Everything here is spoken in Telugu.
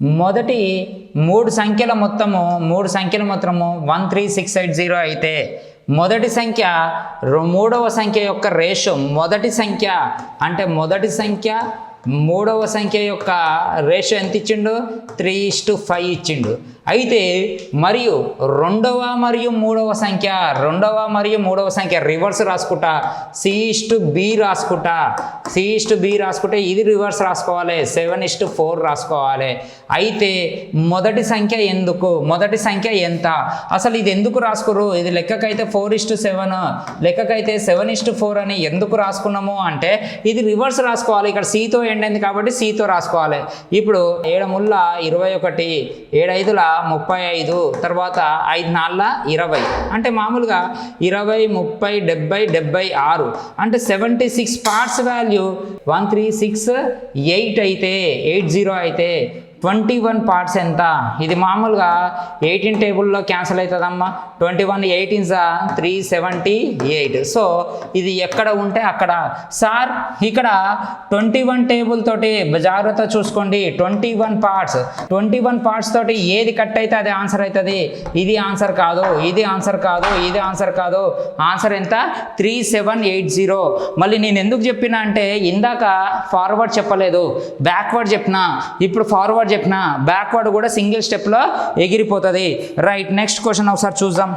మొదటి మూడు సంఖ్యల మొత్తము 13680 అయితే మొదటి సంఖ్య మూడవ సంఖ్య యొక్క రేషియో మూడవ సంఖ్య యొక్క రేషియో ఎంత ఇచ్చిండు 3:5 ఇచ్చిండు. అయితే మరియు రెండవ మరియు మూడవ సంఖ్య రివర్స్ రాసుకుంటా C/B రాసుకుంటే ఇది రివర్స్ రాసుకోవాలి 7:4 రాసుకోవాలి. అయితే మొదటి సంఖ్య ఎంత అసలు ఇది ఎందుకు రాసుకురు? ఇది లెక్కకైతే 4:7 లెక్కకైతే 7:4 అని ఎందుకు రాసుకున్నాము అంటే ఇది రివర్స్ రాసుకోవాలి. ఇక్కడ Cతో ఎండ్ అయింది కాబట్టి Cతో రాసుకోవాలి. ఇప్పుడు 7 21 7 35 తర్వాత 5 20 అంటే మామూలుగా 20 30 70 76 అంటే 76 పార్ట్స్ వాల్యూ 1368 అయితే 80 అయితే 21 పార్ట్స్ ఎంత? ఇది మామూలుగా 18 టేబుల్లో క్యాన్సిల్ అవుతుందమ్మా. 21 18 378. సో ఇది ఎక్కడ ఉంటే అక్కడ. సార్ ఇక్కడ 21 టేబుల్ తోటి జాగ్రత్త చూసుకోండి. 21 పార్ట్స్ తోటి ఏది కట్ అయితే అది ఆన్సర్ అవుతుంది. ఇది ఆన్సర్ కాదు, ఇది ఆన్సర్ కాదు. ఆన్సర్ ఎంత? 3780. మళ్ళీ నేను ఎందుకు చెప్పినా అంటే ఇందాక ఫార్వర్డ్ చెప్పలేదు, బ్యాక్వర్డ్ చెప్పినా. ఇప్పుడు ఫార్వర్డ్ చెప్పిన బ్యాక్వర్డ్ కూడా సింగిల్ స్టెప్లో ఎగిరిపోతుంది. రైట్, నెక్స్ట్ క్వశ్చన్ ఒకసారి చూద్దాం.